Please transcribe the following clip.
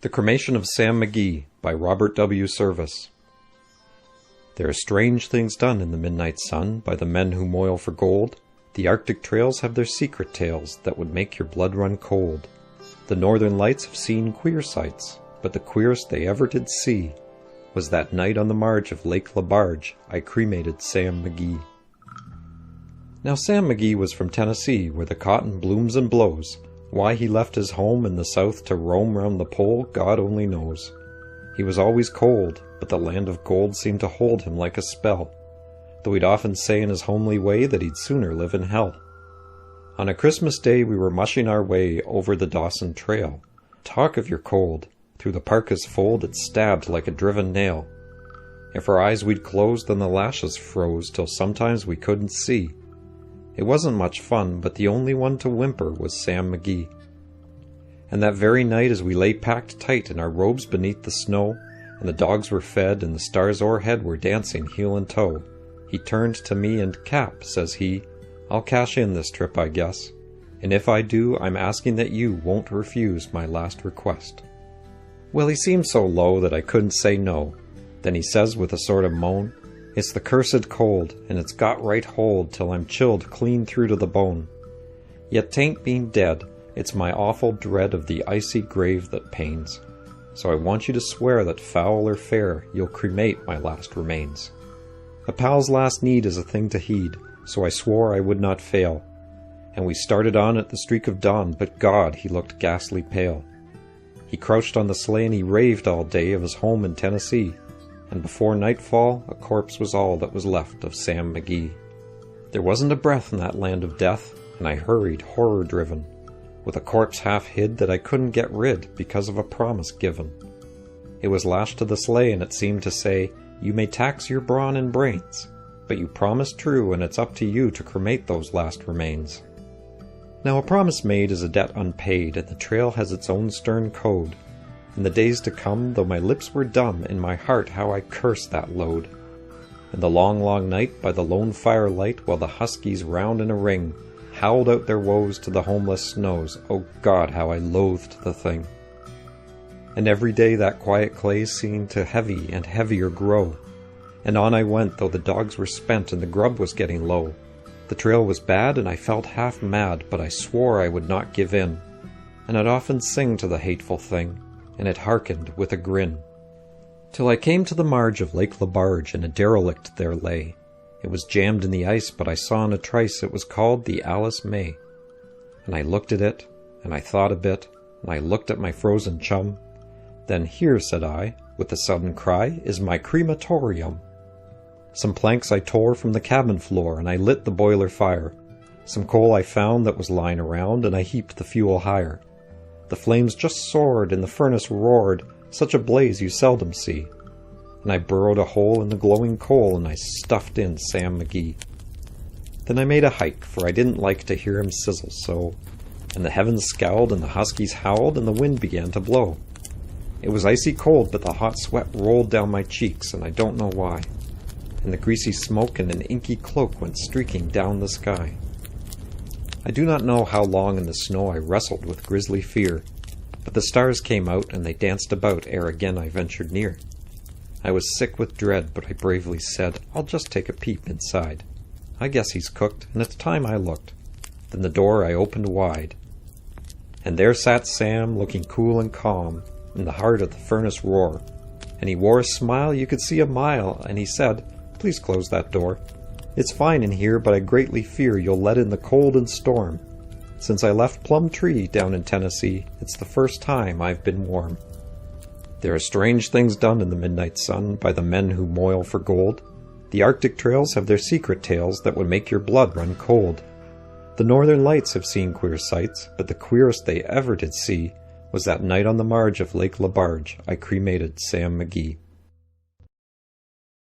The Cremation of Sam McGee by Robert W. Service. There are strange things done in the midnight sun by the men who moil for gold. The Arctic trails have their secret tales that would make your blood run cold. The northern lights have seen queer sights, but the queerest they ever did see was that night on the marge of Lake Lebarge I cremated Sam McGee. Now Sam McGee was from Tennessee, where the cotton blooms and blows. Why he left his home in the south to roam round the pole, God only knows. He was always cold, but the land of gold seemed to hold him like a spell, though he'd often say in his homely way that he'd sooner live in hell. On a Christmas day we were mushing our way over the Dawson Trail. Talk of your cold, through the parka's fold it stabbed like a driven nail. If our eyes we'd closed, then the lashes froze till sometimes we couldn't see. It wasn't much fun, but the only one to whimper was Sam McGee. And that very night, as we lay packed tight in our robes beneath the snow, and the dogs were fed and the stars o'erhead were dancing heel and toe, he turned to me and, "Cap," says he, "I'll cash in this trip, I guess. And if I do, I'm asking that you won't refuse my last request." Well, he seemed so low that I couldn't say no. Then he says with a sort of moan, "It's the cursed cold, and it's got right hold till I'm chilled clean through to the bone. Yet 'tain't being dead, it's my awful dread of the icy grave that pains. So I want you to swear that foul or fair, you'll cremate my last remains." A pal's last need is a thing to heed, so I swore I would not fail. And we started on at the streak of dawn, but God, he looked ghastly pale. He crouched on the sleigh and he raved all day of his home in Tennessee. And before nightfall, a corpse was all that was left of Sam McGee. There wasn't a breath in that land of death, and I hurried, horror-driven, with a corpse half hid that I couldn't get rid because of a promise given. It was lashed to the sleigh, and it seemed to say, "You may tax your brawn and brains, but you promised true, and it's up to you to cremate those last remains." Now a promise made is a debt unpaid, and the trail has its own stern code. In the days to come, though my lips were dumb, in my heart how I cursed that load. In the long, long night, by the lone firelight, while the huskies round in a ring howled out their woes to the homeless snows, oh God, how I loathed the thing. And every day that quiet clay seemed to heavy and heavier grow. And on I went, though the dogs were spent and the grub was getting low. The trail was bad, and I felt half mad, but I swore I would not give in. And I'd often sing to the hateful thing, and it hearkened with a grin. Till I came to the marge of Lake Lebarge, and a derelict there lay. It was jammed in the ice, but I saw in a trice it was called the Alice May. And I looked at it, and I thought a bit, and I looked at my frozen chum. Then "Here," said I, with a sudden cry, "is my crematorium." Some planks I tore from the cabin floor, and I lit the boiler fire. Some coal I found that was lying around, and I heaped the fuel higher. The flames just soared, and the furnace roared, such a blaze you seldom see. And I burrowed a hole in the glowing coal, and I stuffed in Sam McGee. Then I made a hike, for I didn't like to hear him sizzle so, and the heavens scowled, and the huskies howled, and the wind began to blow. It was icy cold, but the hot sweat rolled down my cheeks, and I don't know why. And the greasy smoke and an inky cloak went streaking down the sky. I do not know how long in the snow I wrestled with grisly fear, but the stars came out and they danced about ere again I ventured near. I was sick with dread, but I bravely said, "I'll just take a peep inside. I guess he's cooked, and it's time I looked." Then the door I opened wide, and there sat Sam, looking cool and calm, in the heart of the furnace roar. And he wore a smile you could see a mile, and he said, "Please close that door. It's fine in here, but I greatly fear you'll let in the cold and storm. Since I left Plum Tree down in Tennessee, it's the first time I've been warm." There are strange things done in the midnight sun by the men who moil for gold. The Arctic trails have their secret tales that would make your blood run cold. The northern lights have seen queer sights, but the queerest they ever did see was that night on the marge of Lake Lebarge I cremated Sam McGee.